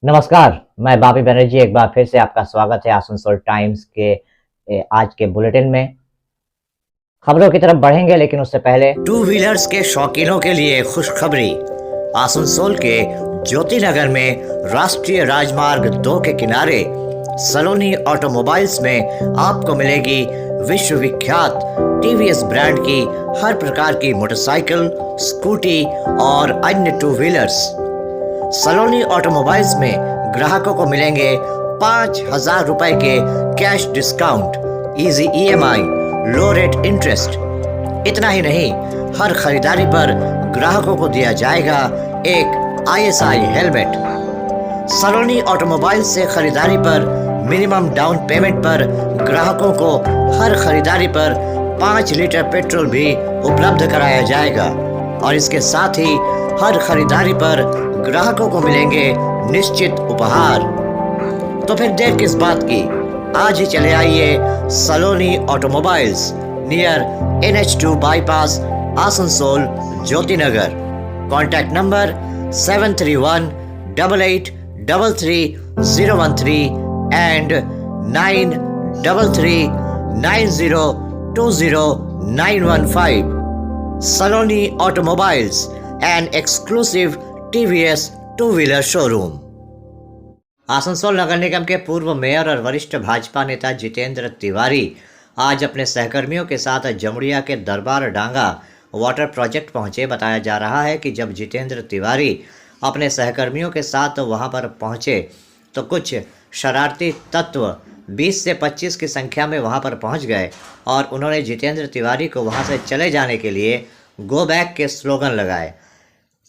नमस्कार, मैं बापी बनर्जी एक बार फिर से आपका स्वागत है आसनसोल टाइम्स के आज के बुलेटिन में। खबरों की तरफ बढ़ेंगे लेकिन उससे पहले टू व्हीलर्स के शौकीनों के लिए खुशखबरी। आसनसोल के ज्योति नगर में राष्ट्रीय राजमार्ग 2 के किनारे सलोनी ऑटोमोबाइल्स में आपको मिलेगी विश्व विख्यात टीवीएस ब्रांड की हर प्रकार की मोटरसाइकिल, स्कूटी और अन्य टू व्हीलर्स। सलोनी ऑटोमोबाइल्स में ग्राहकों को मिलेंगे 5,000 रुपए के कैश डिस्काउंट, इजी ईएमआई, लो रेट इंटरेस्ट। इतना ही नहीं, हर खरीदारी पर ग्राहकों को दिया जाएगा एक आईएसआई हेलमेट। सलोनी ऑटोमोबाइल से खरीदारी पर मिनिमम डाउन पेमेंट पर ग्राहकों को हर खरीदारी पर 5 लीटर पेट्रोल भी उपलब्ध कराया जाएगा और इसके साथ ही हर खरीदारी पर ग्राहकों को मिलेंगे निश्चित उपहार। तो फिर देर किस बात की, आज ही चले आइए Saloni automobiles near NH2 bypass, Asansol, Jyoti Nagar. Contact number 7318833013 and 9339020915। Saloni automobiles, an exclusive TVS two wheeler showroom. Asansol नगर निगम के पूर्व मेयर और वरिष्ठ भाजपा नेता जितेंद्र तिवारी आज अपने सहकर्मियों के साथ जमुड़िया के दरबार डांगा वाटर प्रोजेक्ट पहुंचे। बताया जा रहा है कि जब जितेंद्र तिवारी अपने सहकर्मियों के साथ वहां पर पहुंचे तो कुछ शरारती तत्व 20 से 25 की संख्या में वहां पर पहुंच गए और उन्होंने जितेंद्र तिवारी को वहां से चले जाने के लिए गो बैक के स्लोगन लगाए।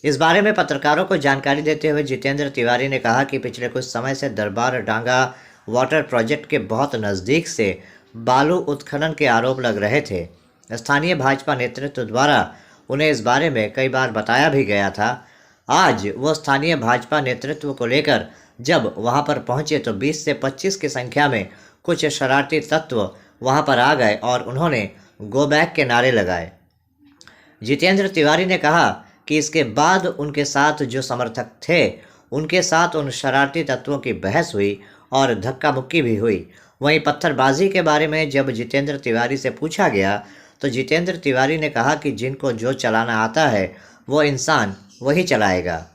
इस बारे में पत्रकारों को जानकारी देते हुए जितेंद्र तिवारी ने कहा कि पिछले कुछ समय से दरबार डांगा वाटर प्रोजेक्ट के बहुत नज़दीक से बालू उत्खनन के आरोप लग रहे थे। स्थानीय भाजपा नेतृत्व द्वारा उन्हें इस बारे में कई बार बताया भी गया था। आज वो स्थानीय भाजपा नेतृत्व को लेकर जब वहां पर पहुंचे तो 20 से 25 की संख्या में कुछ शरारती तत्व वहां पर आ गए और उन्होंने गो बैक के नारे लगाए। जितेंद्र तिवारी ने कहा कि इसके बाद उनके साथ जो समर्थक थे उनके साथ उन शरारती तत्वों की बहस हुई और धक्का मुक्की भी हुई। वहीं पत्थरबाजी के बारे में जब जितेंद्र तिवारी से पूछा गया तो जितेंद्र तिवारी ने कहा कि जिनको जो चलाना आता है वो इंसान वही चलाएगा।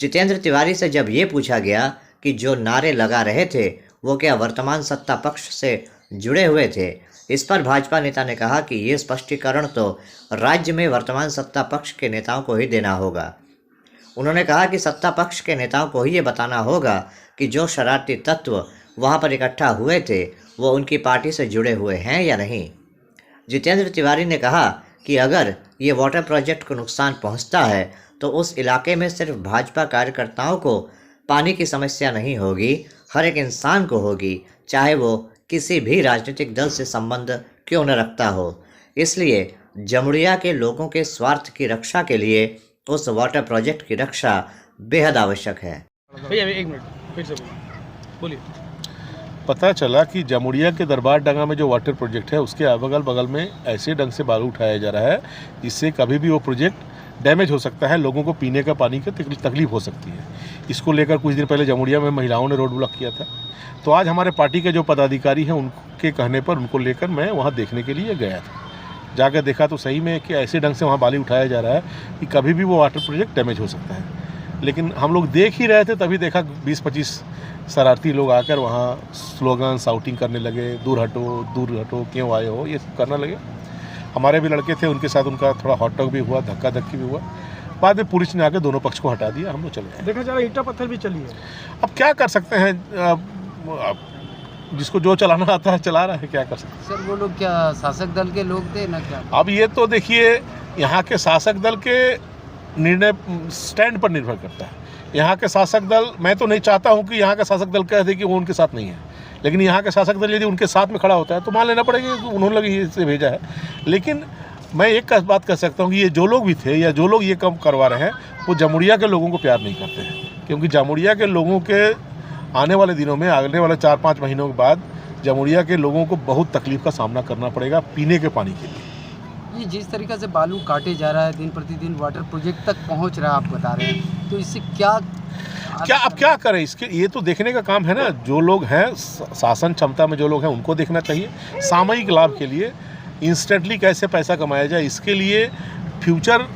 जितेंद्र तिवारी से जब ये पूछा गया कि जो नारे लगा रहे थे वो क्या वर्तमान सत्ता पक्ष से जुड़े हुए थे, इस पर भाजपा नेता ने कहा कि ये स्पष्टीकरण तो राज्य में वर्तमान सत्ता पक्ष के नेताओं को ही देना होगा। उन्होंने कहा कि सत्ता पक्ष के नेताओं को ही ये बताना होगा कि जो शरारती तत्व वहां पर इकट्ठा हुए थे वो उनकी पार्टी से जुड़े हुए हैं या नहीं। जितेंद्र तिवारी ने कहा कि अगर ये वाटर प्रोजेक्ट को नुकसान पहुंचता है तो उस इलाके में सिर्फ भाजपा कार्यकर्ताओं को पानी की समस्या नहीं होगी, हर एक इंसान को होगी, चाहे वो किसी भी राजनीतिक दल से संबंध क्यों न रखता हो। इसलिए जमुड़िया के लोगों के स्वार्थ की रक्षा के लिए उस वाटर प्रोजेक्ट की रक्षा बेहद आवश्यक है। भैया एक मिनट फिर से बोलिए। पता चला कि जमुड़िया के दरबार डांगा में जो वाटर प्रोजेक्ट है उसके अगल बगल में ऐसे ढंग से बालू उठाया जा रहा है जिससे कभी भी वो प्रोजेक्ट डैमेज हो सकता है, लोगों को पीने का पानी की तकलीफ हो सकती है। इसको लेकर कुछ दिन पहले जमुड़िया में महिलाओं ने रोड ब्लॉक किया था। तो आज हमारे पार्टी के जो पदाधिकारी हैं उनके कहने पर उनको लेकर मैं वहाँ देखने के लिए गया था। जाकर देखा तो सही में कि ऐसे ढंग से वहाँ बालू उठाया जा रहा है कि कभी भी वो वाटर प्रोजेक्ट डैमेज हो सकता है। लेकिन हम लोग देख ही रहे थे तभी देखा 20-25 शरारती लोग आकर वहाँ स्लोगन शाउटिंग करने लगे, दूर हटो, क्यों आए हो, ये करने लगे। हमारे भी लड़के थे, उनके साथ उनका थोड़ा हॉट टॉक भी हुआ, धक्का धक्की भी हुआ। बाद में पुलिस ने आकर दोनों पक्ष को हटा दिया, हम लोग चले गए। देखा जा रहा है ईंटा पत्थर भी चली है। अब क्या कर सकते हैं, जिसको जो चलाना आता है चला रहा है, क्या कर सकते हैं। सर वो लोग क्या शासक दल के लोग थे ना क्या? अब ये तो देखिए यहाँ के शासक दल के निर्णय स्टैंड पर निर्भर करता है। यहाँ के शासक दल, मैं तो नहीं चाहता हूँ कि यहाँ का शासक दल कह दे कि वो उनके साथ नहीं है, लेकिन यहाँ के शासक दल यदि उनके साथ में खड़ा होता है तो मान लेना पड़ेगा कि उन्होंने लोग इसे भेजा है। लेकिन मैं एक बात कह सकता हूँ कि ये जो लोग भी थे या जो लोग ये काम करवा रहे हैं वो जमुड़िया के लोगों को प्यार नहीं करते हैं, क्योंकि जमुड़िया के लोगों के आने वाले दिनों में, आने वाले 4-5 महीनों के बाद जमुड़िया के लोगों को बहुत तकलीफ का सामना करना पड़ेगा पीने के पानी के लिए। ये जिस तरीके से बालू काटे जा रहा है, दिन प्रतिदिन वाटर प्रोजेक्ट तक पहुंच रहा है, आप बता रहे हैं, तो इससे क्या क्या अब क्या करें इसके, ये तो देखने का काम है ना, जो लोग हैं शासन क्षमता में जो लोग हैं उनको देखना चाहिए। सामयिक लाभ के लिए इंस्टेंटली कैसे पैसा कमाया जाए, इसके लिए फ्यूचर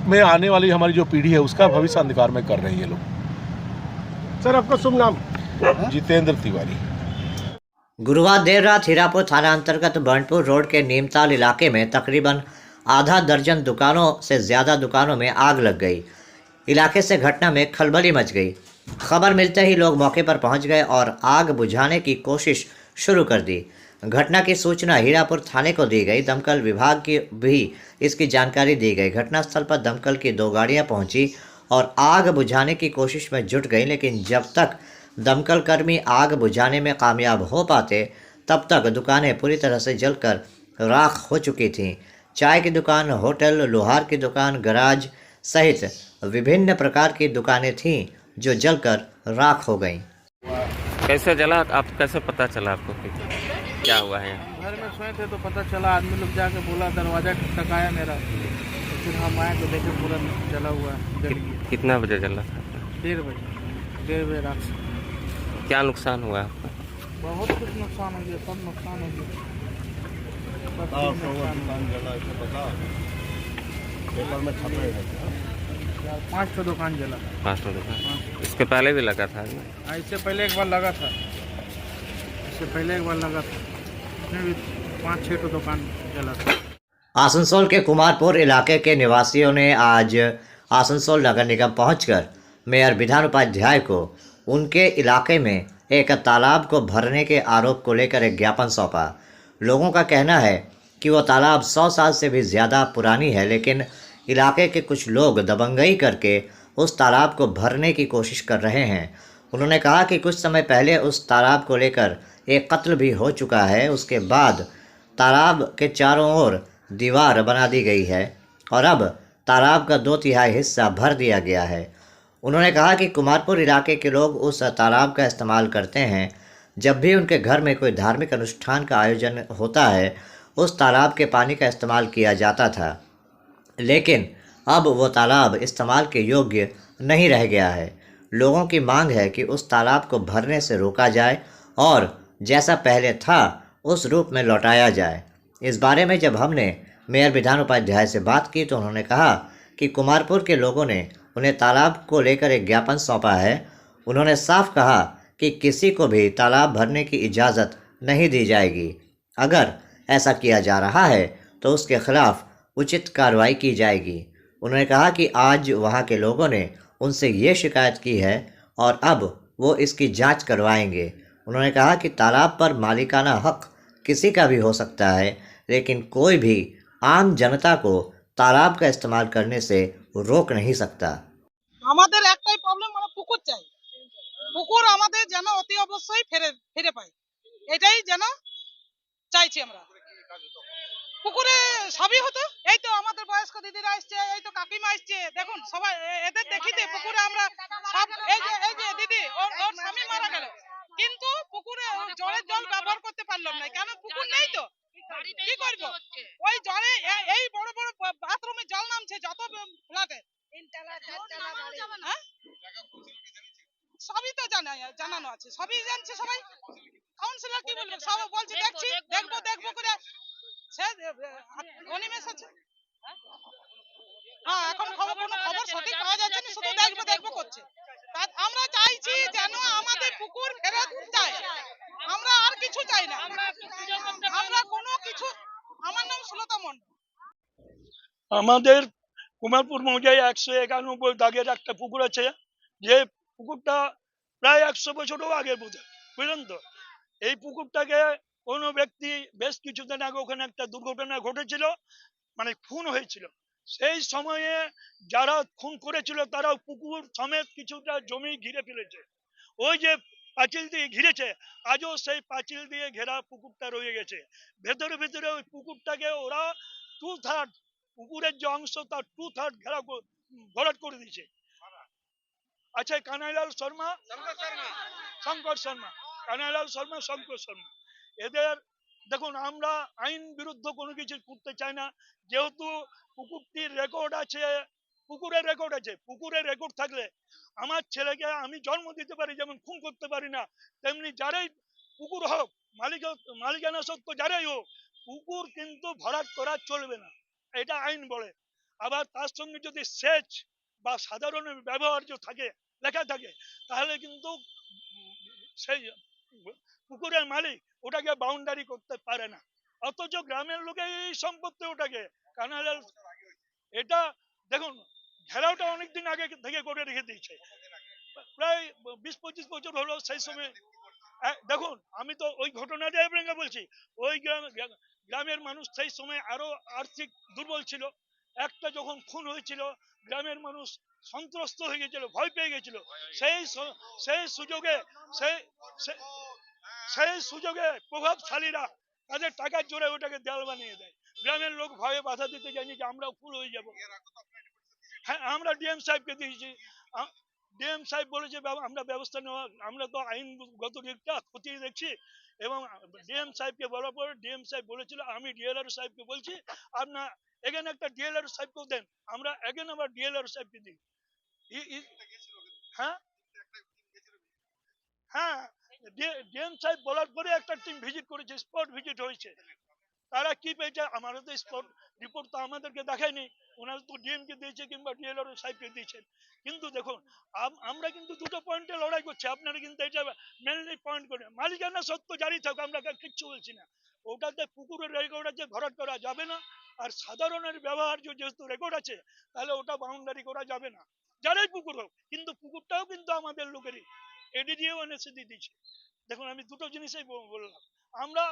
में आने वाली हमारी जो पीढ़ी है उसका भविष्य अंधकार में कर रहे हैं ये लोग। सर आपका शुभ नाम? जितेंद्र तिवारी। गुरुवार देर रात हीरापुर थाना अंतर्गत बर्नपुर रोड के नीमताल इलाके में तकरीबन आधा दर्जन दुकानों से ज़्यादा दुकानों में आग लग गई। इलाके से घटना में खलबली मच गई। खबर मिलते ही लोग मौके पर पहुंच गए और आग बुझाने की कोशिश शुरू कर दी। घटना की सूचना हीरापुर थाने को दी गई। दमकल विभाग की भी इसकी जानकारी दी गई। घटनास्थल पर दमकल की 2 गाड़ियां पहुंची और आग बुझाने की कोशिश में जुट गई, लेकिन जब तक दमकल कर्मी आग बुझाने में कामयाब हो पाते तब तक दुकानें पूरी तरह से जलकर राख हो चुकी थीं। चाय की दुकान, होटल, लोहार की दुकान, गैराज सहित विभिन्न प्रकार की दुकानें थीं जो जलकर राख हो गईं। कैसे जला, आप कैसे पता चला आपको कि क्या हुआ है यहाँ? घर में सोए थे तो पता चला, आदमी लोग जाके बोला, दरवाज़ा खटखटाया मेरा, तो फिर हम आए तो देखे पूरा जला हुआ है, जल गया। कितना बजे जला था? 1:30 बजे, 1:30 बजे रात से। क्या नुकसान हुआ आपका? बहुत कुछ नुकसान हो गया, सब नुकसान हो गया, सब चीज़ नुकसान हो गया। 5 ठो दुकान जला। 5 दुकान। इसके पहले भी लगा था? इससे पहले एक बार लगा था, इससे पहले एक बार लगा था, इसमें भी 5-6 ठो दुकान जला था। आसनसोल के कुमारपुर इलाके के निवासियों ने आज आसनसोल नगर निगम पहुंचकर मेयर विधान उपाध्याय को उनके इलाके में एक तालाब को भरने के आरोप को लेकर एक ज्ञापन सौंपा। लोगों का कहना है कि वो तालाब 100 साल से भी ज़्यादा पुरानी है, लेकिन इलाके के कुछ लोग दबंगई करके उस तालाब को भरने की कोशिश कर रहे हैं। उन्होंने कहा कि कुछ समय पहले उस तालाब को लेकर एक कत्ल भी हो चुका है। उसके बाद तालाब के चारों ओर दीवार बना दी गई है और अब तालाब का 2/3 हिस्सा भर दिया गया है। उन्होंने कहा कि कुमारपुर इलाके के लोग उस तालाब का इस्तेमाल करते हैं। जब भी उनके घर में कोई धार्मिक अनुष्ठान का आयोजन होता है, उस तालाब के पानी का इस्तेमाल किया जाता था, लेकिन अब वो तालाब इस्तेमाल के योग्य नहीं रह गया है। लोगों की मांग है कि उस तालाब को भरने से रोका जाए और जैसा पहले था उस रूप में लौटाया जाए। इस बारे में जब हमने मेयर विधान उपाध्याय से बात की तो उन्होंने कहा कि कुमारपुर के लोगों ने उन्हें तालाब को लेकर एक ज्ञापन सौंपा है। उन्होंने साफ कहा कि किसी को भी तालाब भरने की इजाज़त नहीं दी जाएगी। अगर ऐसा किया जा रहा है तो उसके खिलाफ उचित कार्रवाई की जाएगी। उन्होंने कहा कि आज वहां के लोगों ने उनसे ये शिकायत की है और अब वो इसकी जांच करवाएंगे। उन्होंने कहा कि तालाब पर मालिकाना हक किसी का भी हो सकता है, लेकिन कोई भी आम जनता को तालाब का इस्तेमाल करने से रोक नहीं सकता। আমাদের একটাই প্রবলেম, মানে পুকুর চাই। পুকুর আমাদের যেন অতি অবশ্যই ফিরে পাই, এটাই যেন চাইছি আমরা। পুকুরে সবই হতো, এই তো আমাদের বয়স্ক দিদিরা আসছে, এই তো কাকিমা আসছে, দেখুন সবাই এদের দেখিতে পুকুরে আমরা সব, এই যে দিদি ওর স্বামী মারা গেল, কিন্তু পুকুরে জলের জল ব্যবহার করতে পারলাম না, কেন পুকুর নেই তো কি করব। ওই জলে এই বড় বড় বাথরুমে জল নামছে, যত ফ্ল্যাটে সবই তো জানানো আছে, সবই জানছে সবাই। কাউন্সিলর কি বলবে, সব বলছে দেখছি, দেখবো করে সে অনিমেষ আছে। হ্যাঁ, এখন কোনো খবর সঠিক পাওয়া যাচ্ছে না, শুধু দেখবো করছে। আমরা চাইছি যেন আমাদের পুকুর ফেরত চাই, আমরা আর কিছু চাই না, আমরা কোনো কিছু। আমার নাম সুলতা মন্ডল। আমাদের কুমারপুর মৌজায় 191 দাগের একটা পুকুর আছে, যে পুকুরটা প্রায় 100 বছরও আগের বোধহয়, বুঝলেন তো। এই পুকুরটাকে কোনো ব্যক্তি বেশ কিছুদিন আগে ওখানে একটা দুর্ঘটনা ঘটেছিল, মানে খুন হয়েছিল। সেই সময়ে যারা খুন করেছিল তারা পুকুর সমেত কিছুটা জমি ঘিরে ফেলেছে। ওই যে পাঁচিল দিয়ে ঘিরেছে, আজও সেই পাঁচিল দিয়ে ঘেরা পুকুরটা রয়ে গেছে। ভেতরে ভেতরে ওই পুকুরটাকে ওরা 2/3, পুকুরের যে অংশ তার 2/3 ঘেরা ভরাট করে দিয়েছে। আচ্ছা, কানাইলাল শর্মা, শঙ্কর শর্মা, কানাইলাল শর্মা, শঙ্কর শর্মা, এদের দেখুন, আমরা আইন বিরুদ্ধ কোনো কিছু করতে চাই না, যেহেতু পুকুরটির রেকর্ড আছে পুকুরের রেকর্ড আছে, পুকুরের রেকর্ড থাকলে আমার ছেলেকে আমি জন্ম দিতে পারি, যেমন খুন করতে পারি না, তেমনি যারাই পুকুর হোক, মালিকানা সত্ত্ব যারাই হোক, পুকুর কিন্তু ভরাট করা চলবে না, এটা আইন বলে। আবার তার সঙ্গে যদি সেচ বা সাধারণ ব্যবহার্য থাকে, লেখা থাকে, তাহলে কিন্তু সেই পুকুরের মালিক ওটাকে বাউন্ডারি করতে পারে না। অথচ গ্রামের লোকে এই সম্পত্তি ওটাকে কানালের এটা দেখুন, ঘেরাওটা অনেকদিন আগে থেকে করে রেখে দিয়েছে, প্রায় 20-25 বছর হলো। সেই সময় দেখুন, আমি তো ওই ঘটনাটাই আপনাকে বলছি, ওই গ্রামের মানুষ সেই সময় আরো আর্থিক দুর্বল ছিল। একটা যখন খুন হয়েছিল, গ্রামের মানুষ সন্ত্রস্ত হয়ে গেছিল, ভয় পেয়ে গেছিল। সেই সুযোগে প্রভাবশালীরা তাদের টাকার জোরে ওটাকে দেয়াল বানিয়ে দেয়। গ্রামের লোক ভয়ে বাধা দিতে যায়নি যে আমরাও ফুল হয়ে যাব। হ্যাঁ, আমরা ডিএম সাহেবকে দিয়েছি, ডিএম সাহেব বলেছে আমরা ব্যবস্থা নেওয়া, আমরা তো আইনগত দিকটা খতিয়ে দেখছি। এবং ডিএম সাহেবকে বলার পর ডিএম সাহেব বলেছিল, আমি ডিএলআর সাহেবকে বলছি আপনার এখানে একটা ডিএলআর সাহেবকেও দেন, আমরা এগেন আবার ডিএলআর সাহেবকে দিই। হ্যাঁ হ্যাঁ, ডিএম সাহেব বলার পরে একটা টিম ভিজিট করেছে, স্পট ভিজিট হয়েছে। তারা কি পেয়েছে, আমাদের তো স্পট রিপোর্ট তো আমাদেরকে দেখায়নি, ওনারা তো ডিএম কে দিয়েছে কিংবা ডিএলআর সাহেবকে দিয়েছেন। কিন্তু দেখুন, আমরা কিন্তু দুটো পয়েন্টে লড়াই করছি, আপনারা কিন্তু এটা মেনলি পয়েন্ট করে মালিকানা সত্ত্ব জারি থাকুক, আমরা কিচ্ছু বলছি না। ওটাতে পুকুরের রেকর্ড আছে, ভরাট করা যাবে না। আর সাধারণের ব্যবহার্য যেহেতু রেকর্ড আছে, তাহলে ওটা বাউন্ডারি করা যাবে না, যারাই পুকুর হোক। কিন্তু পুকুরটাও কিন্তু আমাদের লোকেরই, এডি দিয়ে এনএসি দিয়ে দিচ্ছে। দেখুন, আমি দুটো জিনিসই বললাম। আমরা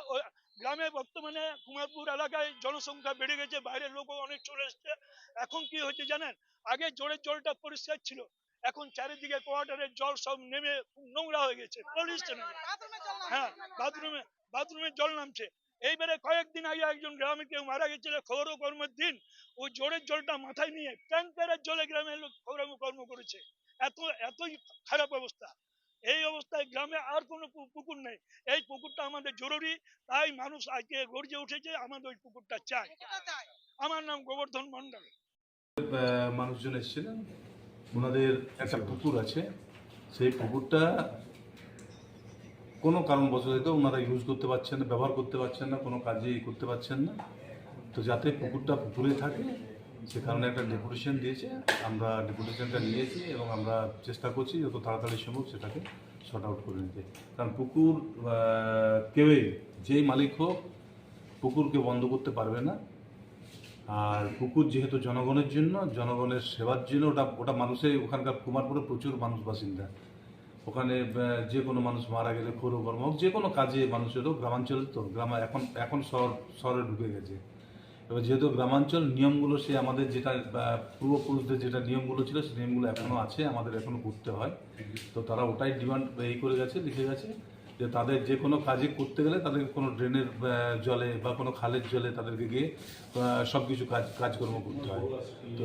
গ্রামে বর্তমানে কুমারপুর এলাকায় জনসংখ্যা বেড়ে গেছে, বাইরের লোকও অনেক চলে এসছে। এখন কি হচ্ছে জানেন, আগে জোরের জলটা পরিষ্কার ছিল, এখন চারিদিকে কোয়ার্টারের জল সব নেমে নোংরা হয়ে গেছে, পলিউশন। হ্যাঁ, বাথরুমে জল নামছে। এইবারে কয়েকদিন আগে একজন গ্রামে কেউ মারা গেছিল, কর্মের দিন ওই জোরের জলটা মাথায় নিয়ে ট্যাঙ্কারের জলে গ্রামের লোক কর্ম করেছে। এতই খারাপ অবস্থা। এই অবস্থায় গ্রামে আর কোনো পুকুর নেই, এই পুকুরটা আমাদের জরুরি, তাই মানুষ আজকে গর্জে উঠেছে, আমাদের ওই পুকুরটা চাই। আমার নাম গোবর্ধন মন্ডল। মানুষজন এসেছিলেন, ওনাদের একটা পুকুর আছে, সেই পুকুরটা কোনো কারণবশত ওনারা ইউজ করতে পারছেন না, ব্যবহার করতে পারছেন না, কোনো কাজেই করতে পারছেন না। তো যাতে পুকুরটা পুকুরে থাকে সে কারণে একটা ডেপুটেশন দিয়েছে, আমরা ডেপুটেশনটা নিয়েছি এবং আমরা চেষ্টা করছি যত তাড়াতাড়ি সম্ভব সেটাকে শর্ট আউট করে নিতে। কারণ পুকুর কেউই, যেই মালিক হোক, পুকুরকে বন্ধ করতে পারবে না। আর পুকুর যেহেতু জনগণের জন্য, জনগণের সেবার জন্য, ওটা মানুষের, ওখানকার কুমারপুরে প্রচুর মানুষ বাসিন্দা, ওখানে যে কোনো মানুষ মারা গেলে পৌরকর্ম হোক, যে কোনো কাজে মানুষেরও, গ্রামাঞ্চলে তো এখন শহরে ঢুকে গেছে। এবার যেহেতু গ্রামাঞ্চল, নিয়মগুলো সে আমাদের যেটা পূর্বপুরুষদের যেটা নিয়মগুলো ছিল, সেই নিয়মগুলো এখনও আছে, আমাদের এখনও করতে হয়। তো তারা ওটাই ডিমান্ড করে গেছে, লিখে গেছে যে তাদের যে কোনো কাজে করতে গেলে তাদেরকে কোনো ড্রেনের জলে বা কোনো খালের জলে তাদেরকে গিয়ে সব কিছু কাজকর্ম করতে হয়। তো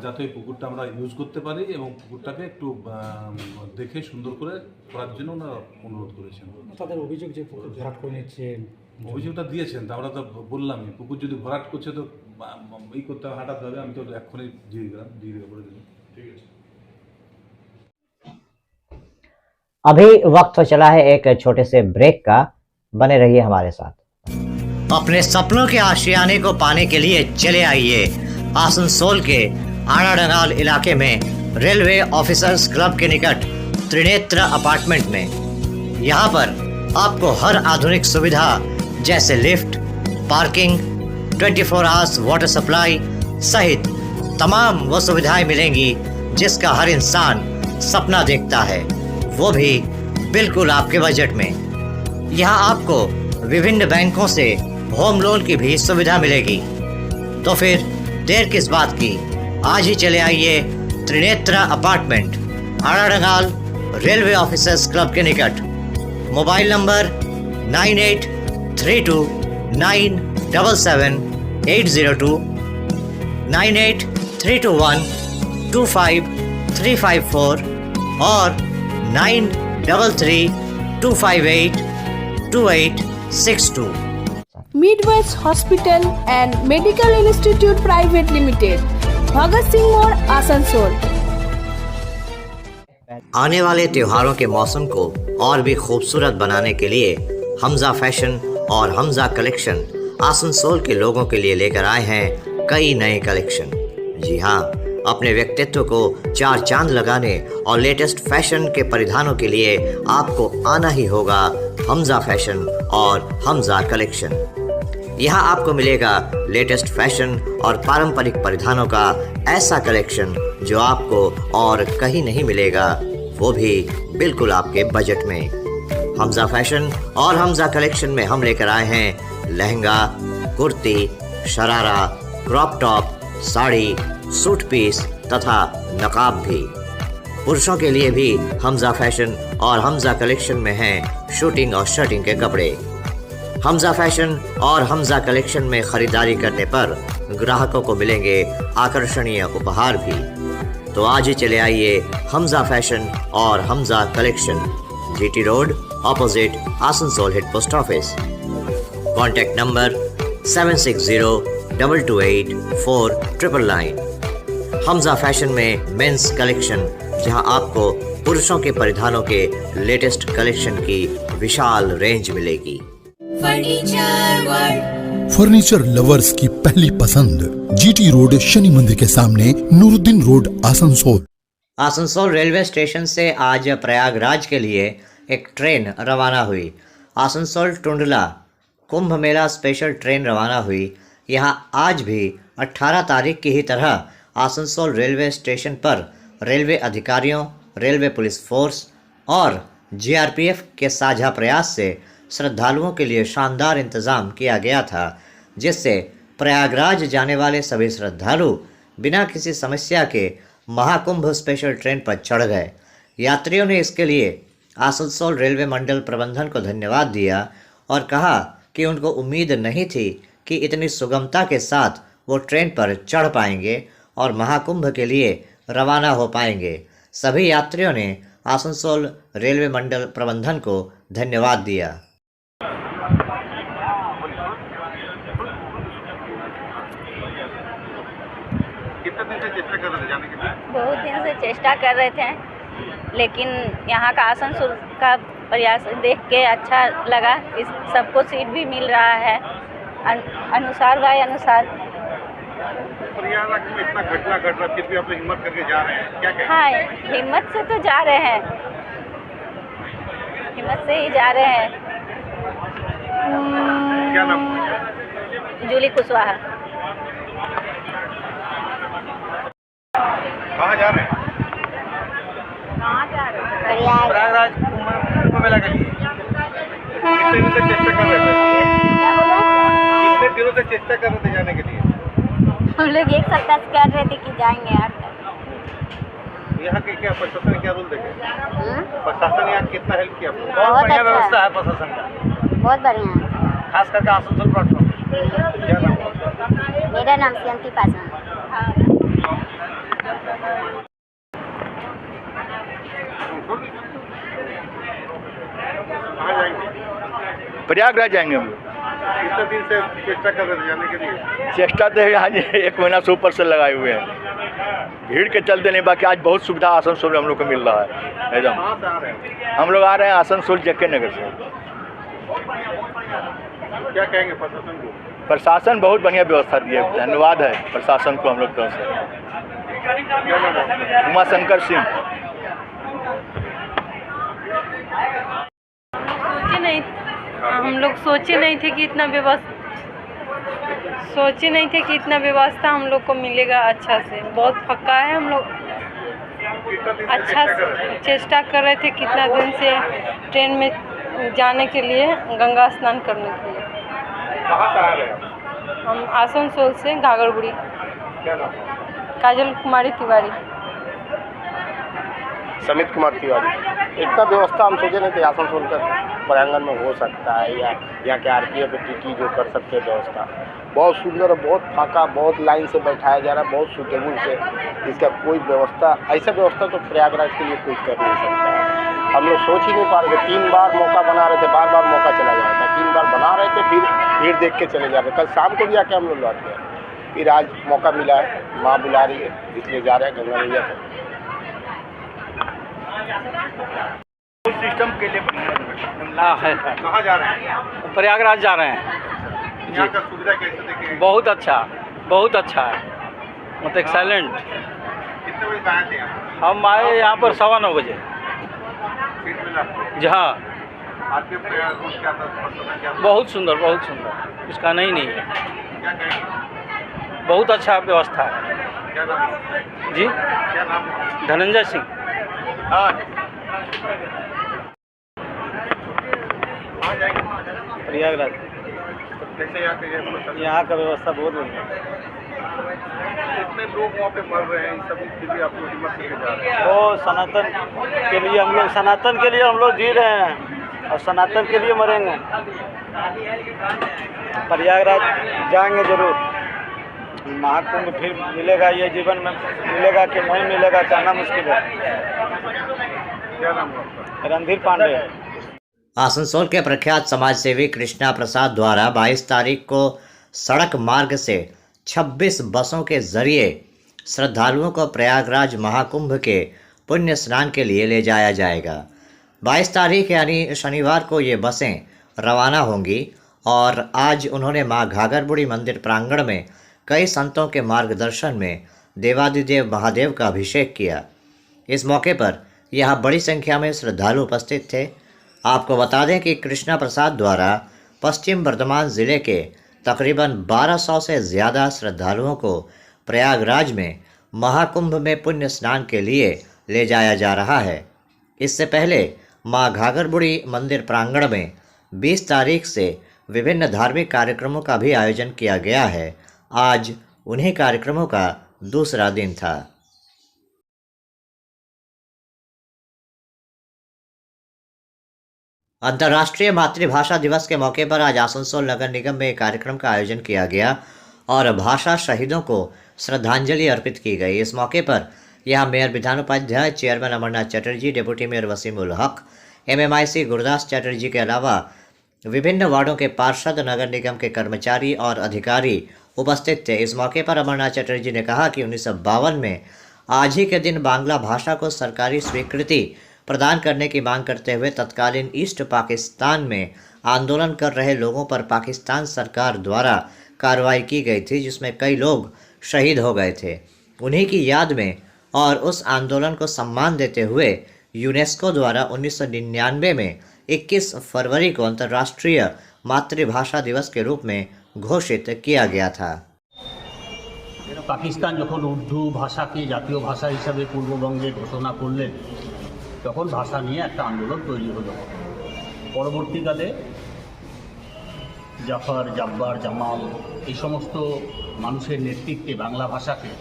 যাতে পুকুরটা আমরা ইউজ করতে পারি এবং পুকুরটাকে একটু দেখে সুন্দর করে করার জন্য ওনারা অনুরোধ করেছেন। তাদের অভিযোগ যে পুকুর ভরাট করে নিচ্ছে, অভিযোগটা দিয়েছেন, তা আমরা তো বললামই, পুকুর যদি ভরাট করছে তো এই করতে হাঁটাতে হবে। আমি তো এক্ষুনি দিয়ে বলে দিলাম। ঠিক আছে, अभी वक्त हो चला है एक छोटे से ब्रेक का, बने रहिए हमारे साथ। अपने सपनों के आशियाने को पाने के लिए चले आइए आसनसोल के आड़ाडंगाल इलाके में रेलवे ऑफिसर्स क्लब के निकट त्रिनेत्र अपार्टमेंट में। यहाँ पर आपको हर आधुनिक सुविधा जैसे lift, parking, 24 hours water supply सहित तमाम वो सुविधाएं मिलेंगी जिसका हर इंसान सपना देखता है, वो भी बिल्कुल आपके बजट में। यहाँ आपको विभिन्न बैंकों से होम लोन की भी सुविधा मिलेगी। तो फिर देर किस बात की, आज ही चले आइए Trinetra apartment, Aradangal railway officers club के निकट। मोबाइल नंबर 9832977802, 9832125354 और 9332582862। Midwest Hospital and Medical Institute Private Limited, Bhagat Singh मोड़ आसनसोल। आने वाले त्योहारों के मौसम को और भी खूबसूरत बनाने के लिए हमजा फैशन और हमजा कलेक्शन आसनसोल के लोगों के लिए लेकर आए हैं कई नए कलेक्शन। जी हाँ, अपने व्यक्तित्व को चार चांद लगाने और लेटेस्ट फैशन के परिधानों के लिए आपको आना ही होगा हमजा फैशन और हमजा कलेक्शन। यहाँ आपको मिलेगा लेटेस्ट फैशन और पारंपरिक परिधानों का ऐसा कलेक्शन जो आपको और कहीं नहीं मिलेगा, वो भी बिल्कुल आपके बजट में। हमजा फैशन और हमजा कलेक्शन में हम लेकर आए हैं lehenga, kurti, sharara, crop top, sari, suit piece तथा नकाब भी। पुरुषों के लिए भी हमजा फैशन और हमजा कलेक्शन में हैं शूटिंग और शर्टिंग के कपड़े। हमजा फैशन और हमजा कलेक्शन में खरीदारी करने पर ग्राहकों को मिलेंगे आकर्षणीय उपहार भी। तो आज ही चले आइए हमजा फैशन और Hamza collection, GT road opposite Asansol head post office. Contact number 7602284999। Hamza fashion में मेंस कलेक्शन, जहां आपको पुरुषों के परिधानों के लेटेस्ट कलेक्शन की विशाल रेंज मिलेगी। फर्नीचर लवर्स की पहली पसंद, जीटी रोड शनि मंदिर के सामने, Nooruddin road Asansol. Asansol railway station से आज प्रयागराज के लिए एक ट्रेन रवाना हुई। आसनसोल टुंडला कुंभ मेला स्पेशल ट्रेन रवाना हुई। यहाँ आज भी 18 तारीख की ही तरह आसनसोल रेलवे स्टेशन पर रेलवे अधिकारियों, रेलवे पुलिस फोर्स और जीआरपीएफ के साझा प्रयास से श्रद्धालुओं के लिए शानदार इंतज़ाम किया गया था, जिससे प्रयागराज जाने वाले सभी श्रद्धालु बिना किसी समस्या के महाकुंभ स्पेशल ट्रेन पर चढ़ गए। यात्रियों ने इसके लिए आसनसोल रेलवे मंडल प्रबंधन को धन्यवाद दिया और कहा कि उनको उम्मीद नहीं थी कि इतनी सुगमता के साथ वो ट्रेन पर चढ़ पाएंगे और महाकुंभ के लिए रवाना हो पाएंगे। सभी यात्रियों ने आसनसोल रेलवे मंडल प्रबंधन को धन्यवाद दिया। कितने दिन से चेष्टा कर रहे थे जाने के लिए? बहुत दिन से चेष्टा कर रहे थे, लेकिन यहाँ का आसनसोल का प्रयास देख के अच्छा लगा। इस सबको सीट भी मिल रहा है अनुसार बाय अनुसार। प्रयागराज में इतना घटना घट रहा, फिर भी आप हिम्मत करके जा रहे हैं, क्या कहें? हाँ, हिम्मत से तो जा रहे हैं, हिम्मत से ही जा रहे हैं। क्या नाम? जूली कुशवाहा। कहाँ जा रहे हैं? प्रयागराज कुंभ मेला के लिए। कितने दिन से चेष्टा कर रहे थे? कितने दिनों से चेष्टा कर रहे थे जाने के लिए? हम लोग एक सप्ताह से कर रहे थे कि जाएंगे आज तक। यहाँ के क्या प्रशासन ने क्या रूल देखे? प्रशासन यहाँ कितना हेल्प किया? बहुत बढ़िया व्यवस्था है प्रशासन का, बहुत बढ़िया। खास करके आसनसोल प्लेटफॉर्म। क्या नाम? मेरा नाम श्रीमती पासवान। कहाँ जाएंगे? प्रयागराज जाएंगे हम लोग। कितने दिन से चेष्टा कर रहे थे जाने के लिए? चेष्टा तो आज 1 महीना से ऊपर से लगाए हुए हैं, भीड़ के चलते नहीं, बाकी आज बहुत सुविधा आसनसोल में हम लोग को मिल रहा है एकदम। कहाँ से आ रहे हैं? हम लोग आ रहे हैं आसनसोल जक्के नगर से। क्या कहेंगे प्रशासन को? प्रशासन बहुत बढ़िया व्यवस्था दिए, धन्यवाद है प्रशासन को हम लोग तरफ से। उमाशंकर सिंह। हम लोग सोचे नहीं थे कि इतना व्यवस्था हम लोग को मिलेगा। अच्छा से बहुत पक्का है, हम लोग अच्छा से चेष्टा कर रहे थे कितना दिन से ट्रेन में जाने के लिए, गंगा स्नान करने के लिए। कहाँ से आ रहे हैं? हम आसनसोल से घाघरबुड़ी। क्या नाम? काजल कुमारी तिवारी। समित कुमार तिवारी। इतना व्यवस्था हम सोचे नहीं थे आसनसोल का प्रांगण में हो सकता है, या यहाँ के आरपीएफ टीटी जो कर सकते हैं व्यवस्था। बहुत सुंदर, बहुत फाका, बहुत लाइन से बैठाया जा रहा है, बहुत सूटेबल से। इसका कोई व्यवस्था, ऐसा व्यवस्था तो प्रयागराज के लिए कोई कर नहीं सकता है। हम लोग सोच ही नहीं पा रहे थे, 3 बार मौका बना रहे थे, बार मौका चला जा रहा था। 3 बार बना रहे थे, फिर भीड़ देख के चले जा रहे। कल शाम को भी आके हम लोग लौट गए। फिर आज मौका मिला है, माँ बुला रही है इसलिए जा रहे हैं गंगा मैया को। सिस्टम के लिए है कहाँ जा रहे हैं? प्रयागराज जा रहे हैं। यहाँ का सुविधा कैसे देखे? बहुत अच्छा है, मतलब एक्सेलेंट। कितने बजे आए थे आप? हम आए यहाँ पर 9:15 बजे। सीट मिला आपको? जी हाँ, आपके प्रयागराज क्या था? बहुत सुंदर, इसका नहीं है। क्या कहेंगे? बहुत अच्छा व्यवस्था है। क्या नाम? जी, क्या नाम है? धनंजय सिंह। प्रयागराज। कैसे यहाँ का व्यवस्था बहुत बढ़िया। कितने लोग वहाँ पे मर रहे हैं, इन सभी के लिए आप लोग हिम्मत लेके जा रहे हैं? तो सनातन के लिए हम लोग जी रहे हैं और सनातन के लिए मरेंगे। प्रयागराज जाएंगे जरूर। महाकुंभ फिर मिलेगा, ये जीवन में मिलेगा कि नहीं मिलेगा कहना मुश्किल है। क्या नाम है आपका? रणधीर पांडे। आसनसोल के प्रख्यात समाजसेवी कृष्णा प्रसाद द्वारा 22 तारीख को सड़क मार्ग से 26 बसों के जरिए श्रद्धालुओं को प्रयागराज महाकुंभ के पुण्य स्नान के लिए ले जाया जाएगा। 22 तारीख यानी शनिवार को ये बसें रवाना होंगी और आज उन्होंने मां घाघरबुड़ी मंदिर प्रांगण में कई संतों के मार्गदर्शन में देवादिदेव महादेव का अभिषेक किया। इस मौके पर यहाँ बड़ी संख्या में श्रद्धालु उपस्थित थे। आपको बता दें कि कृष्णा प्रसाद द्वारा पश्चिम बर्धमान ज़िले के तकरीबन 1200 से ज़्यादा श्रद्धालुओं को प्रयागराज में महाकुंभ में पुण्य स्नान के लिए ले जाया जा रहा है। इससे पहले मां घाघरबुड़ी मंदिर प्रांगण में 20 तारीख से विभिन्न धार्मिक कार्यक्रमों का भी आयोजन किया गया है। आज उन्हीं कार्यक्रमों का दूसरा दिन था। अंतर्राष्ट्रीय मातृभाषा दिवस के मौके पर आज आसनसोल नगर निगम में एक कार्यक्रम का आयोजन किया गया और भाषा शहीदों को श्रद्धांजलि अर्पित की गई। इस मौके पर यहां mayor Vidhan Upadhyay, chairman Amarnath Chatterjee, deputy mayor Wasimul Haque, MMIC Gurdas Chatterjee के अलावा विभिन्न वार्डों के पार्षद, नगर निगम के कर्मचारी और अधिकारी उपस्थित थे। इस मौके पर अमरनाथ चटर्जी ने कहा कि 1952 में आज ही के दिन बांग्ला भाषा को सरकारी स्वीकृति प्रदान करने की मांग करते हुए तत्कालीन ईस्ट पाकिस्तान में आंदोलन कर रहे लोगों पर पाकिस्तान सरकार द्वारा कार्रवाई की गई थी, जिसमें कई लोग शहीद हो गए थे। उन्हीं की याद में और उस आंदोलन को सम्मान देते हुए यूनेस्को द्वारा 1999 में 21 फरवरी को अंतर्राष्ट्रीय मातृभाषा दिवस के रूप में घोषित किया गया था। পাকিস্তান যখন উর্দু ভাষাকে জাতীয় ভাষা হিসাবে পূর্ববঙ্গে ঘোষণা করলেন তখন ভাষা নিয়ে একটা আন্দোলন তৈরি হলো। পরবর্তীকালে জাফর, জাব্বার, জামাল এই সমস্ত মানুষের নেতৃত্বে বাংলা ভাষাকে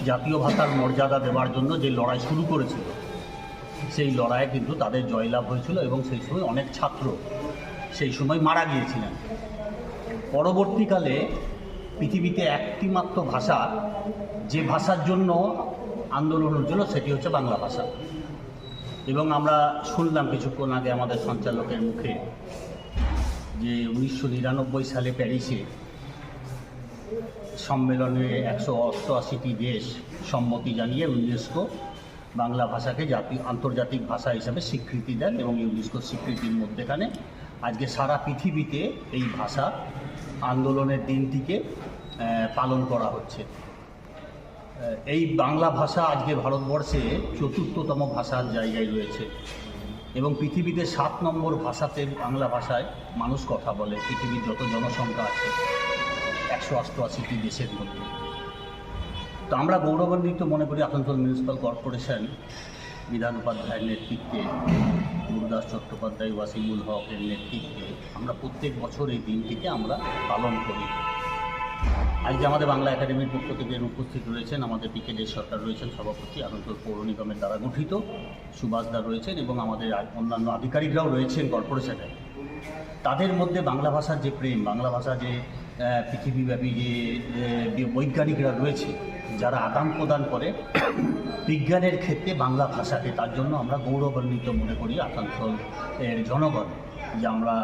জাতীয় ভাষার মর্যাদা দেওয়ার জন্য যে লড়াই শুরু করেছিল সেই লড়াইয়ে কিন্তু তাদের জয়লাভ হয়েছিল এবং সেই সময় অনেক ছাত্র সেই সময় মারা গিয়েছিলেন। পরবর্তীকালে পৃথিবীতে একটি মাত্র ভাষা যে ভাষার জন্য আন্দোলন হয়েছিল সেটি হচ্ছে বাংলা ভাষা। এবং আমরা শুনলাম কিছুক্ষণ আগে আমাদের সঞ্চালকের মুখে যে 1999 সালে প্যারিসে সম্মেলনে 188টি দেশ সম্মতি জানিয়ে ইউনেস্কো বাংলা ভাষাকে আন্তর্জাতিক ভাষা হিসাবে স্বীকৃতি দেন এবং ইউনেস্কো স্বীকৃতির মধ্যেখানে আজকে সারা পৃথিবীতে এই ভাষা আন্দোলনের দিনটিকে পালন করা হচ্ছে। এই বাংলা ভাষা আজকে ভারতবর্ষে ৪র্থতম ভাষার জায়গায় রয়েছে এবং পৃথিবীতে 7 নম্বর ভাষাতে বাংলা ভাষায় মানুষ কথা বলে পৃথিবীর যত জনসংখ্যা আছে 188টি দেশের মধ্যে। তো আমরা গৌরবান্বিত মনে করি আসানসোল মিউনিসিপ্যাল কর্পোরেশন বিধান উপাধ্যায়ের নেতৃত্বে, গুরুদাস চট্টোপাধ্যায়, ওয়াসিমুল হকের নেতৃত্বে আমরা প্রত্যেক বছর এই দিনটিকে আমরা পালন করি। আজকে আমাদের বাংলা একাডেমির পক্ষ থেকে উপস্থিত রয়েছেন আমাদের পিকেডের সরকার রয়েছেন সভাপতি, আসানসোল পৌর নিগমের দ্বারা গঠিত সুভাষদা রয়েছেন এবং আমাদের অন্যান্য আধিকারিকরাও রয়েছেন কর্পোরেশনে। তাদের মধ্যে বাংলা ভাষার যে প্রেম, বাংলা ভাষা যে পৃথিবীব্যাপী যে বৈজ্ঞানিকরা রয়েছে যারা আদান প্রদান করে বিজ্ঞানের ক্ষেত্রে বাংলা ভাষাকে, তার জন্য আমরা গৌরবান্বিত মনে করি আসানসোল এর জনগণ যে আমরা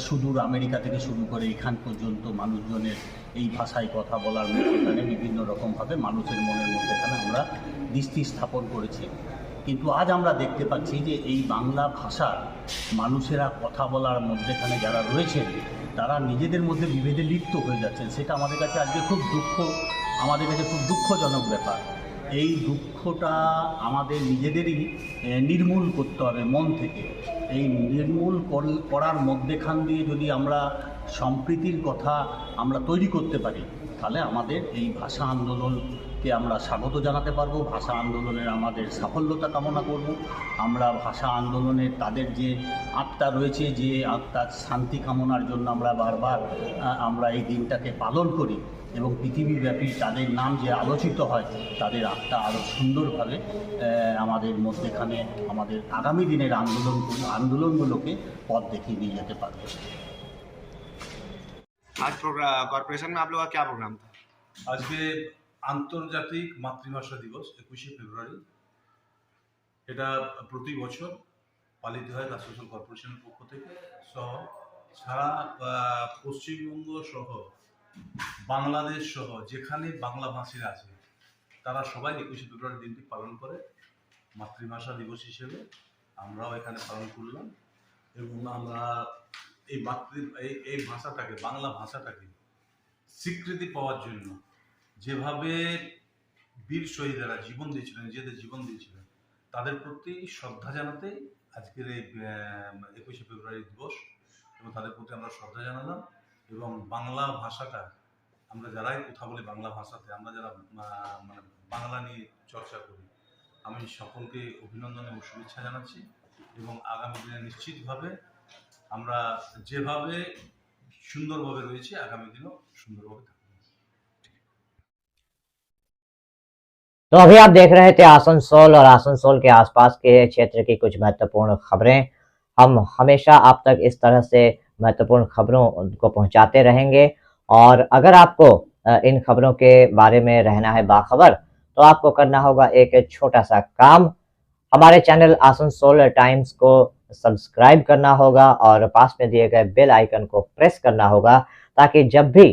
সুদূর আমেরিকা থেকে শুরু করে এখান পর্যন্ত মানুষজনের এই ভাষায় কথা বলার মধ্যেখানে বিভিন্ন রকমভাবে মানুষের মনের মধ্যেখানে আমরা দৃষ্টি স্থাপন করেছি। কিন্তু আজ আমরা দেখতে পাচ্ছি যে এই বাংলা ভাষা মানুষেরা কথা বলার মধ্যেখানে যারা রয়েছেন তারা নিজেদের মধ্যে বিভেদে লিপ্ত হয়ে যাচ্ছেন। সেটা আমাদের কাছে আজকে খুব দুঃখজনক ব্যাপার। এই দুঃখটা আমাদের নিজেদেরই নির্মূল করতে হবে মন থেকে। এই নির্মূল করার মধ্যেখান দিয়ে যদি আমরা সম্প্রীতির কথা আমরা তৈরি করতে পারি তাহলে আমাদের এই ভাষা আন্দোলনকে আমরা স্বাগত জানাতে পারবো। ভাষা আন্দোলনের আমাদের সাফল্যতা কামনা করব। আমরা ভাষা আন্দোলনের তাদের যে আত্মা রয়েছে, যে আত্মার শান্তি কামনার জন্য আমরা বারবার আমরা এই দিনটাকে পালন করি এবং পৃথিবীব্যাপী তাদের নাম যে আলোচিত হয়, তাদের আত্মা আরও সুন্দরভাবে আমাদের মধ্যেখানে আমাদের আগামী দিনের আন্দোলনগুলোকে পথ দেখিয়ে নিয়ে যেতে পারবে। आज कॉर्पोरेशन में आप लोगों का क्या प्रोग्राम था? आज के আন্তর্জাতিক মাতৃভাষা দিবস 21শে ফেব্রুয়ারি, এটা প্রতি বছর পালিত হয় আসানসোল কর্পোরেশনের পক্ষ থেকে সহ সারা পশ্চিমবঙ্গ সহ বাংলাদেশ সহ যেখানে বাংলা ভাষীরা আছে তারা সবাই 21শে ফেব্রুয়ারি দিনটি পালন করে মাতৃভাষা দিবস হিসেবে। আমরাও এখানে পালন করলাম এবং আমরা এই ভাষাটাকে, বাংলা ভাষাটাকে স্বীকৃতি পাওয়ার জন্য যেভাবে বীর শহীদেরা জীবন দিয়েছিলেন, নিজেদের জীবন দিয়েছিলেন, তাদের প্রতি শ্রদ্ধা জানাতে আজকের এই 21শে ফেব্রুয়ারি দিবস এবং তাদের প্রতি আমরা শ্রদ্ধা জানালাম। এবং বাংলা ভাষাটা আমরা যারাই কথা বলি বাংলা ভাষাতে, আমরা যারা মানে বাংলা নিয়ে চর্চা করি, আমি সকলকে অভিনন্দন এবং শুভেচ্ছা জানাচ্ছি এবং আগামী দিনে নিশ্চিতভাবে আমরা যেভাবে সুন্দরভাবে রয়েছে আগামী দিনও সুন্দরভাবে থাকবে। तो अभी आप देख रहे थे आसनसोल और आसनसोल के आसपास के क्षेत्र की कुछ महत्वपूर्ण खबरें। हम हमेशा आप तक इस तरह से महत्वपूर्ण खबरों को पहुंचाते रहेंगे और अगर आपको इन खबरों के बारे में रहना है बाखबर तो आपको करना होगा एक छोटा सा काम। हमारे चैनल आसनसोल टाइम्स को सब्सक्राइब करना होगा और पास में दिए गए बेल आइकन को प्रेस करना होगा ताकि जब भी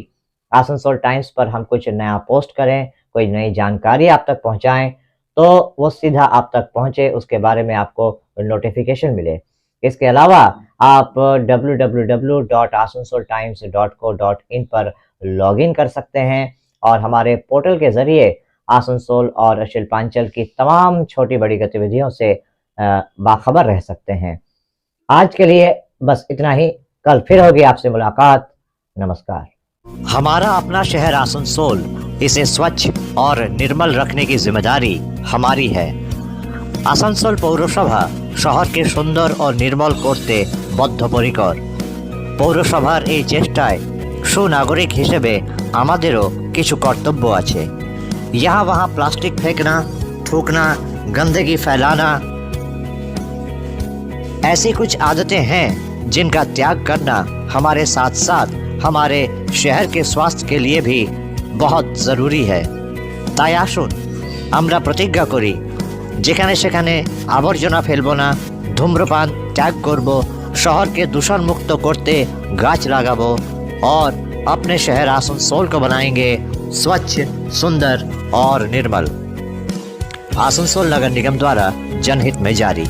आसनसोल टाइम्स पर हम कुछ नया पोस्ट करें, कोई नई जानकारी आप तक पहुंचाएं तो वो सीधा आप तक पहुंचे, उसके बारे में आपको नोटिफिकेशन मिले। इसके अलावा आप www.asansoltimes.co.in पर लॉगिन कर सकते हैं और हमारे पोर्टल के जरिए आसनसोल और शिल्पांचल की तमाम छोटी बड़ी गतिविधियों से बाखबर रह सकते हैं। आज के लिए बस इतना ही। कल फिर होगी आपसे मुलाकात। नमस्कार। हमारा अपना शहर आसनसोल, इसे स्वच्छ और निर्मल रखने की जिम्मेदारी हमारी है। आसनसोल पौरसभा शहर के सुंदर और निर्मल करते बद्धपरिकर। पौरसभार এই চেষ্টায় সুনাগরিক হিসেবে আমাদেরও কিছু কর্তব্য আছে। यहाँ वहाँ प्लास्टिक फेंकना, थूकना, गंदगी फैलाना, ऐसी कुछ आदतें हैं जिनका त्याग करना हमारे साथ साथ हमारे शहर के स्वास्थ्य के लिए भी बहुत ज़रूरी है। তাই আসুন আমরা প্রতিজ্ঞা করি যেখানে সেখানে আবর্জনা ফেলবো না, ধূম্রপান ত্যাগ করব, শহরকে दूषण मुक्त करते गाछ लगाबो और अपने शहर आसनसोल को बनाएंगे स्वच्छ, सुंदर और निर्मल। आसनसोल नगर निगम द्वारा जनहित में जारी।